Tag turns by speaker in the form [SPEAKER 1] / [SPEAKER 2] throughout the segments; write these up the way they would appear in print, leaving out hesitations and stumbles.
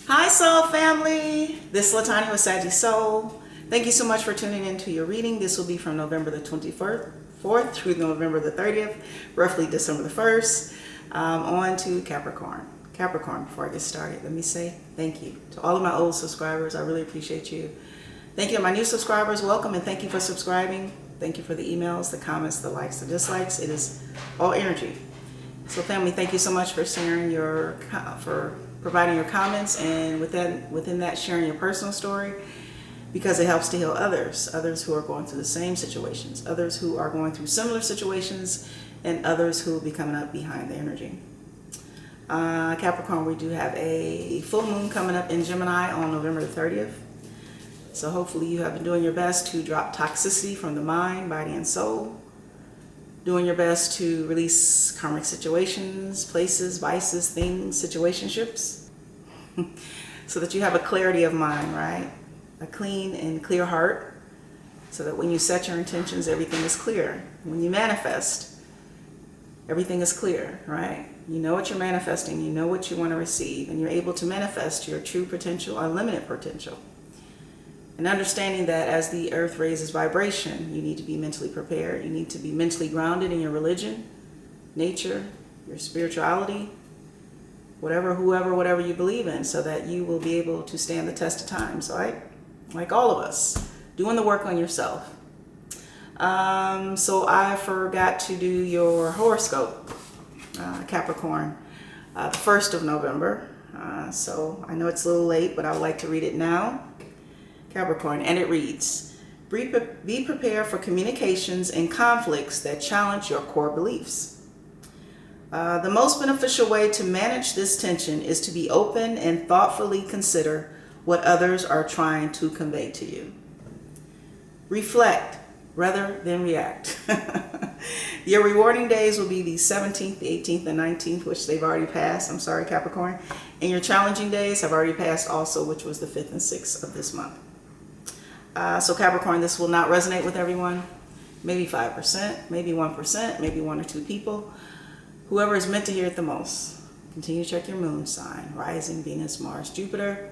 [SPEAKER 1] Hi Soul Family, this is LaTonya with Sagii Soul. Thank you so much for tuning into your reading. This will be from November the 24th through November the 30th, roughly December the 1st, on to Capricorn. Capricorn, before I get started, let me say thank you to all of my old subscribers. I really appreciate you. Thank you to my new subscribers. Welcome and thank you for subscribing. Thank you for the emails, the comments, the likes, the dislikes. It is all energy. So family, thank you so much for sharing for providing your comments, and within that sharing your personal story, because it helps to heal others who are going through the same situations, others who are going through similar situations, and others who will be coming up behind the energy. Capricorn, we do have a full moon coming up in Gemini on November the 30th. So hopefully you have been doing your best to drop toxicity from the mind, body, and soul. Doing your best to release karmic situations, places, vices, things, situationships, so that you have a clarity of mind, right? A clean and clear heart, so that when you set your intentions, everything is clear. When you manifest, everything is clear, right? You know what you're manifesting, you know what you want to receive, and you're able to manifest your true potential, unlimited potential. And understanding that as the earth raises vibration, you need to be mentally prepared. You need to be mentally grounded in your religion, nature, your spirituality, whatever you believe in, so that you will be able to stand the test of time. So like all of us, doing the work on yourself. So I forgot to do your horoscope, Capricorn, the 1st of November. So I know it's a little late, but I would like to read it now. Capricorn, and it reads, be prepared for communications and conflicts that challenge your core beliefs. The most beneficial way to manage this tension is to be open and thoughtfully consider what others are trying to convey to you. Reflect rather than react. Your rewarding days will be the 17th, the 18th, and 19th, which they've already passed. I'm sorry, Capricorn. And your challenging days have already passed also, which was the 5th and 6th of this month. So Capricorn, this will not resonate with everyone. Maybe 5%, maybe 1%, maybe 1 or 2 people. Whoever is meant to hear it the most. Continue to check your moon sign, rising, Venus, Mars, Jupiter,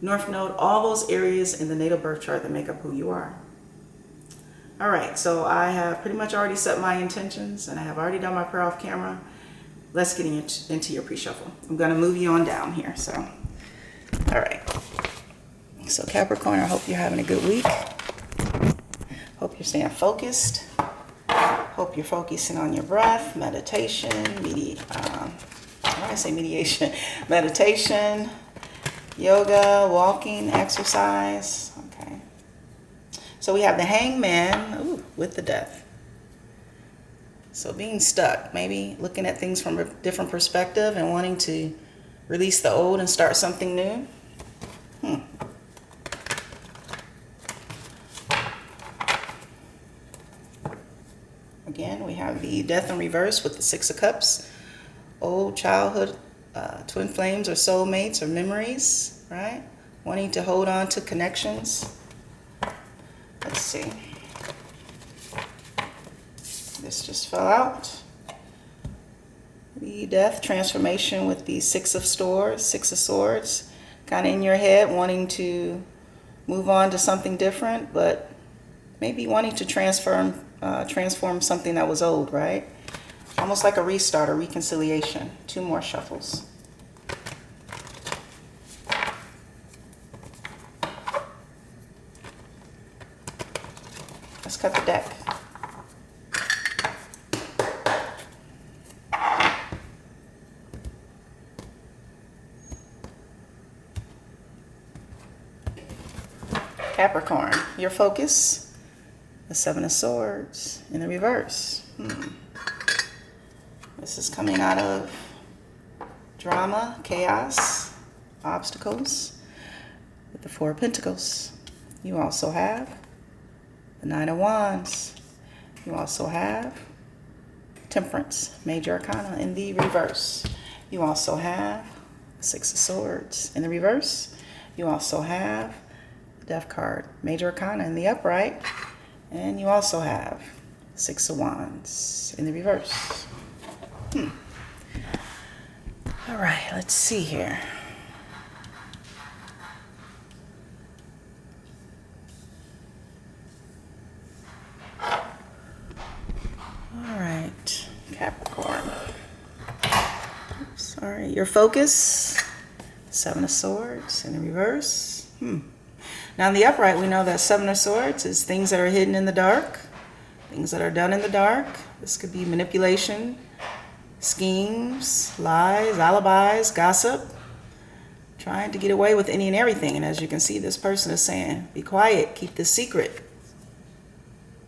[SPEAKER 1] North Node, all those areas in the natal birth chart that make up who you are. All right, so I have pretty much already set my intentions, and I have already done my prayer off camera. Let's get into your pre-shuffle. I'm going to move you on down here. So, all right. So Capricorn, I hope you're having a good week. Hope you're staying focused. Hope you're focusing on your breath, meditation, mediation, meditation, yoga, walking, exercise. Okay. So we have the Hangman with the Death. So being stuck, maybe looking at things from a different perspective and wanting to release the old and start something new. Again, we have the Death in reverse with the 6 of Cups. Old childhood, twin flames or soulmates or memories, right? Wanting to hold on to connections. Let's see. This just fell out. The Death transformation with the 6 of Swords. Kind of in your head, wanting to move on to something different, but maybe wanting to transform something that was old, right? Almost like a restart or reconciliation. 2 more shuffles. Let's cut the deck. Capricorn, your focus. The 7 of Swords in the reverse. This is coming out of drama, chaos, obstacles with the 4 of Pentacles. You also have the 9 of Wands. You also have Temperance, Major Arcana in the reverse. You also have the 6 of Swords in the reverse. You also have the Death card, Major Arcana in the upright. And you also have 6 of Wands in the reverse. All right, let's see here. All right, your focus, Seven of Swords in the reverse. Now in the upright, we know that Seven of Swords is things that are hidden in the dark, things that are done in the dark. This could be manipulation, schemes, lies, alibis, gossip, trying to get away with any and everything. And as you can see, this person is saying, be quiet, keep this secret.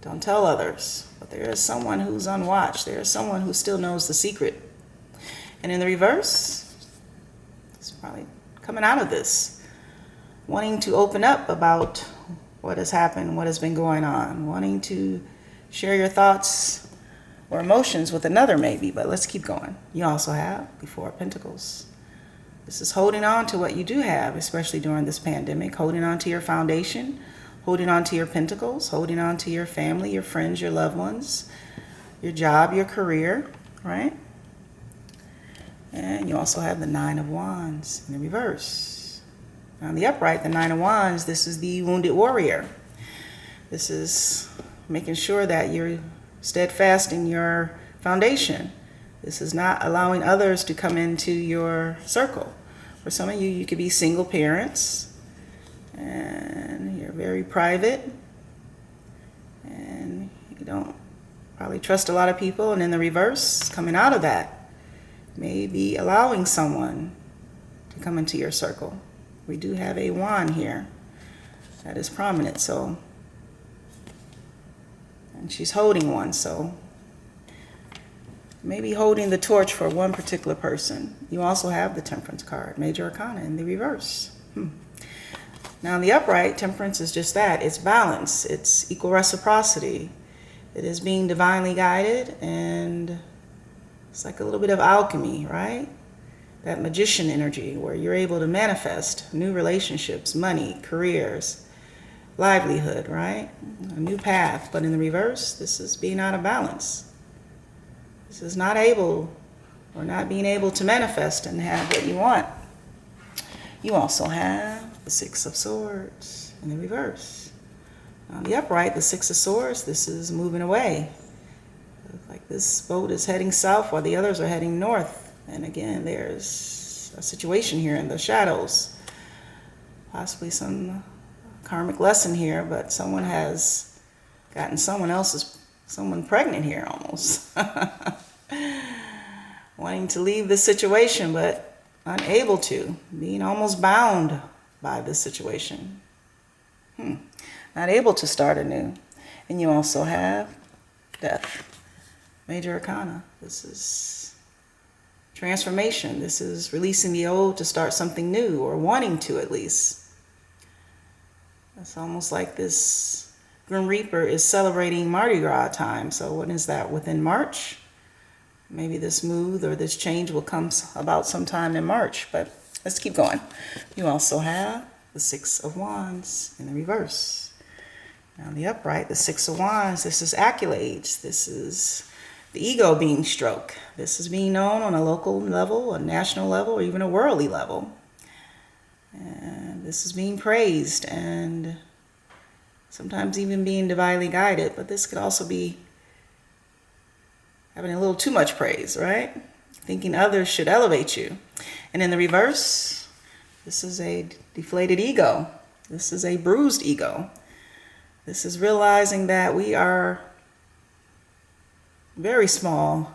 [SPEAKER 1] Don't tell others. But there is someone who's on watch. There is someone who still knows the secret. And in the reverse, it's probably coming out of this, wanting to open up about what has happened, what has been going on, wanting to share your thoughts or emotions with another maybe, but let's keep going. You also have the Four of Pentacles. This is holding on to what you do have, especially during this pandemic, holding on to your foundation, holding on to your pentacles, holding on to your family, your friends, your loved ones, your job, your career, right? And you also have the Nine of Wands in the reverse. On the upright, the Nine of Wands, this is the wounded warrior. This is making sure that you're steadfast in your foundation. This is not allowing others to come into your circle. For some of you, you could be single parents and you're very private and you don't probably trust a lot of people. And in the reverse, coming out of that, maybe allowing someone to come into your circle. We do have a wand here that is prominent, so, and she's holding one, so maybe holding the torch for one particular person. You also have the Temperance card, Major Arcana in the reverse. Now in the upright, Temperance is just that. It's balance. It's equal reciprocity. It is being divinely guided, and it's like a little bit of alchemy, right? That magician energy where you're able to manifest new relationships, money, careers, livelihood, right? A new path. But in the reverse, this is being out of balance. This is not able or not being able to manifest and have what you want. You also have the Six of Swords in the reverse. On the upright, the Six of Swords, this is moving away. Like this boat is heading south while the others are heading north. And again, there's a situation here in the shadows. Possibly some karmic lesson here, but someone has gotten someone pregnant here almost. Wanting to leave this situation, but unable to. Being almost bound by this situation. Not able to start anew. And you also have Death. Major Arcana. This is transformation. This is releasing the old to start something new, or wanting to at least. It's almost like this Grim Reaper is celebrating Mardi Gras time. So when is that? Within March? Maybe this move or this change will come about sometime in March, but let's keep going. You also have the Six of Wands in the reverse. Now the upright, the Six of Wands, this is accolades. This is the ego being stroked. This is being known on a local level, a national level, or even a worldly level. And this is being praised and sometimes even being divinely guided. But this could also be having a little too much praise, right? Thinking others should elevate you. And in the reverse, this is a deflated ego. This is a bruised ego. This is realizing that we are very small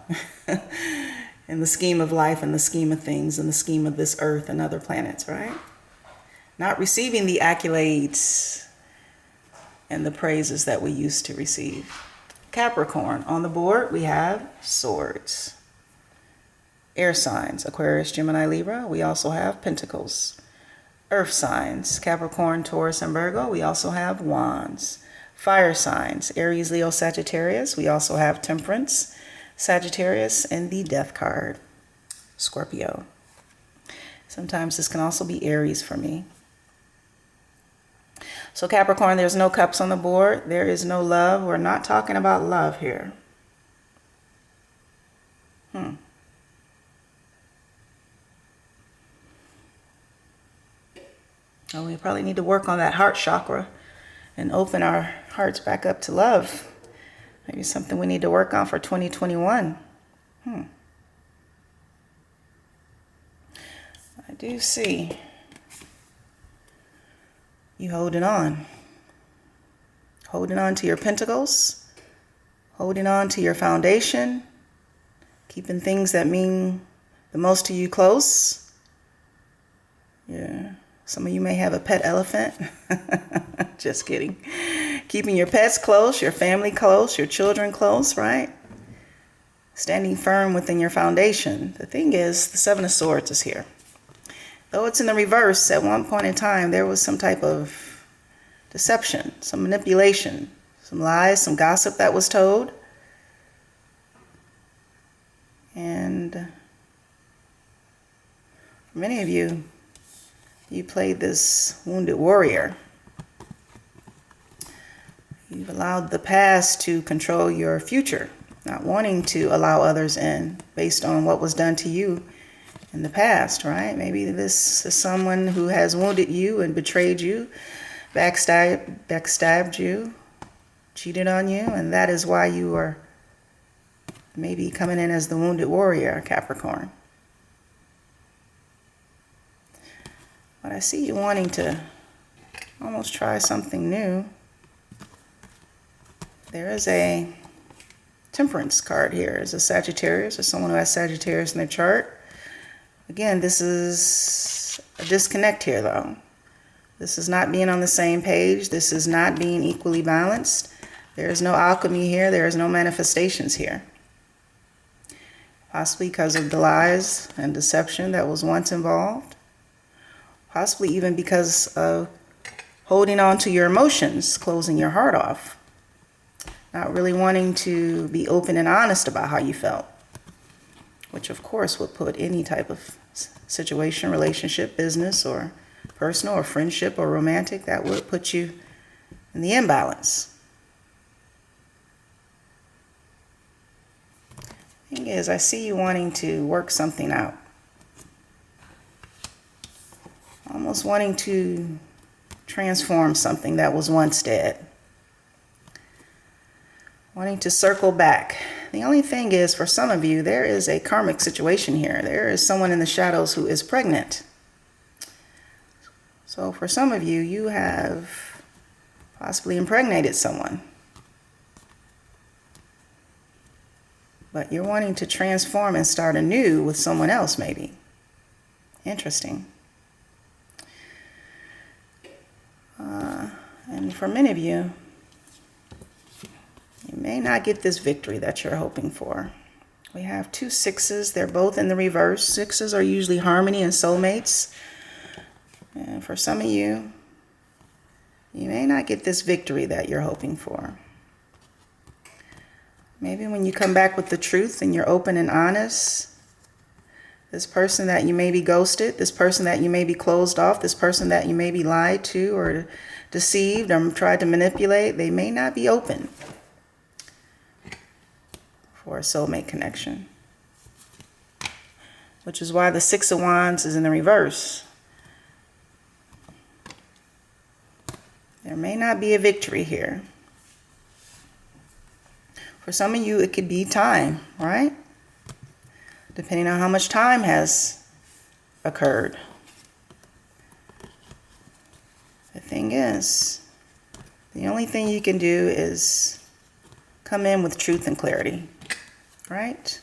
[SPEAKER 1] in the scheme of life and the scheme of things and the scheme of this earth and other planets, right? Not receiving the accolades and the praises that we used to receive. Capricorn, on the board we have Swords. Air signs, Aquarius, Gemini, Libra. We also have Pentacles. Earth signs, Capricorn, Taurus, and Virgo. We also have Wands. Fire signs, Aries, Leo, Sagittarius. We also have Temperance, Sagittarius, and the Death card, Scorpio. Sometimes this can also be Aries for me. So Capricorn, there's no cups on the board. There is no love. We're not talking about love here. Oh, we probably need to work on that heart chakra and open our hearts back up to love. Maybe something we need to work on for 2021. do see you holding on. Holding on to your pentacles. Holding on to your foundation. Keeping things that mean the most to you close. Yeah. Some of you may have a pet elephant. Just kidding. Keeping your pets close, your family close, your children close, right? Standing firm within your foundation. The thing is, the Seven of Swords is here. Though it's in the reverse, at one point in time, there was some type of deception, some manipulation, some lies, some gossip that was told. And for many of you, you played this wounded warrior. You've allowed the past to control your future, not wanting to allow others in based on what was done to you in the past, right? Maybe this is someone who has wounded you and betrayed you, backstabbed you, cheated on you, and that is why you are maybe coming in as the wounded warrior, Capricorn. But I see you wanting to almost try something new. There is a Temperance card here. There's a Sagittarius or someone who has Sagittarius in their chart. Again, this is a disconnect here, though. This is not being on the same page. This is not being equally balanced. There is no alchemy here. There is no manifestations here. Possibly because of the lies and deception that was once involved. Possibly even because of holding on to your emotions, closing your heart off. Not really wanting to be open and honest about how you felt. Which of course would put any type of situation, relationship, business, or personal, or friendship, or romantic, that would put you in the imbalance. Thing is, I see you wanting to work something out. Almost wanting to transform something that was once dead. Wanting to circle back. The only thing is, for some of you, there is a karmic situation here. There is someone in the shadows who is pregnant. So for some of you, you have possibly impregnated someone. But you're wanting to transform and start anew with someone else, maybe. Interesting. And for many of you, you may not get this victory that you're hoping for. We have two sixes. They're both in the reverse. Sixes are usually harmony and soulmates. And for some of you, you may not get this victory that you're hoping for. Maybe when you come back with the truth and you're open and honest, this person that you may be ghosted, this person that you may be closed off, this person that you may be lied to or deceived or tried to manipulate, they may not be open for a soulmate connection. Which is why the Six of Wands is in the reverse. There may not be a victory here. For some of you, it could be time, right? Depending on how much time has occurred. The thing is, the only thing you can do is come in with truth and clarity, right?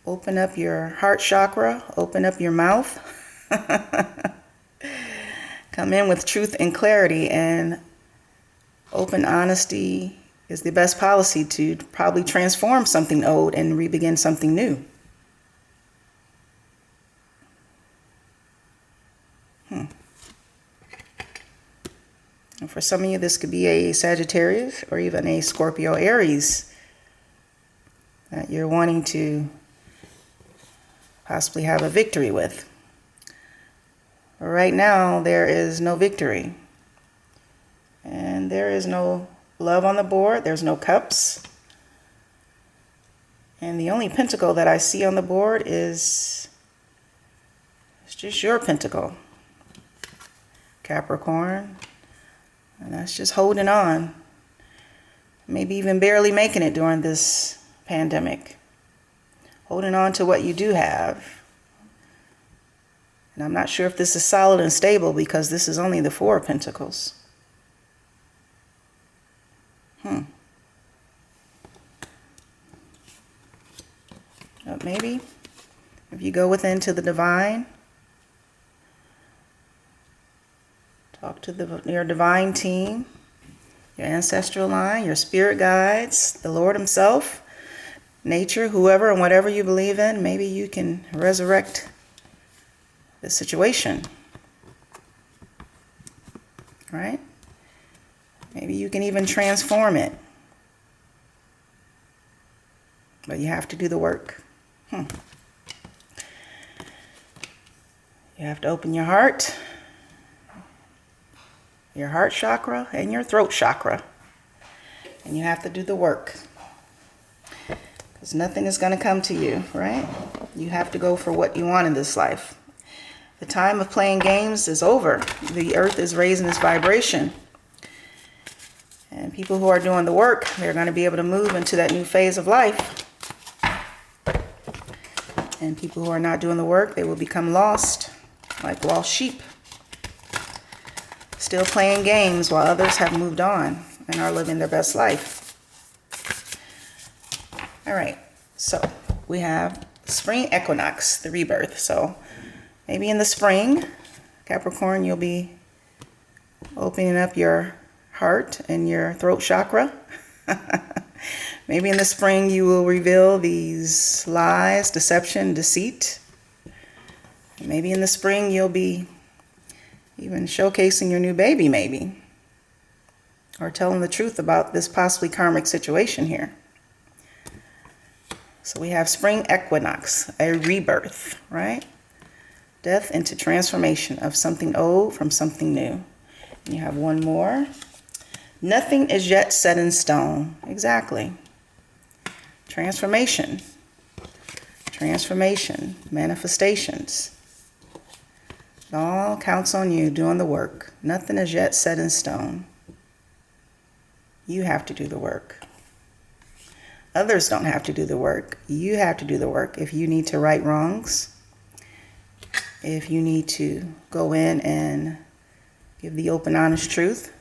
[SPEAKER 1] Open up your heart chakra, open up your mouth. Come in with truth and clarity, and open honesty is the best policy to probably transform something old and re-begin something new. And for some of you, this could be a Sagittarius or even a Scorpio Aries that you're wanting to possibly have a victory with. But right now, there is no victory. And there is no love on the board. There's no cups. And the only pentacle that I see on the board is it's just your pentacle, Capricorn. And that's just holding on. Maybe even barely making it during this pandemic. Holding on to what you do have. And I'm not sure if this is solid and stable because this is only the Four of Pentacles. But maybe if you go within to the divine, talk to your divine team, your ancestral line, your spirit guides, the Lord himself, nature, whoever and whatever you believe in, maybe you can resurrect the situation, right? Maybe you can even transform it, but you have to do the work. You have to open your heart chakra and your throat chakra, and you have to do the work, because nothing is going to come to you, right? You have to go for what you want in this life. The time of playing games is over. The earth is raising its vibration. And people who are doing the work, they're going to be able to move into that new phase of life. And people who are not doing the work, they will become lost, like lost sheep. Still playing games while others have moved on and are living their best life. All right, so we have spring equinox, the rebirth. So maybe in the spring, Capricorn, you'll be opening up your heart and your throat chakra. Maybe in the spring you will reveal these lies, deception, deceit. Maybe in the spring you'll be even showcasing your new baby, maybe. Or telling the truth about this possibly karmic situation here. So we have spring equinox, a rebirth, right? Death into transformation of something old from something new. And you have one more. Nothing is yet set in stone. Exactly. Transformation. Transformation. Manifestations. It all counts on you doing the work. Nothing is yet set in stone. You have to do the work. Others don't have to do the work. You have to do the work. If you need to right wrongs, if you need to go in and give the open, honest truth,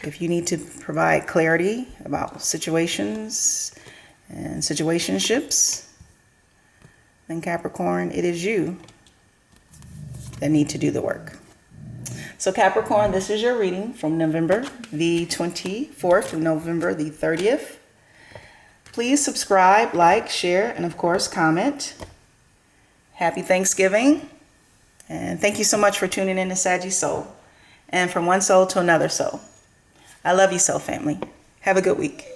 [SPEAKER 1] if you need to provide clarity about situations and situationships, then Capricorn, it is you that need to do the work. So Capricorn, this is your reading from November the 24th through November the 30th. Please subscribe, like, share, and of course, comment. Happy Thanksgiving. And thank you so much for tuning in to Sagii Soul. And from one soul to another soul. I love you, soul family. Have a good week.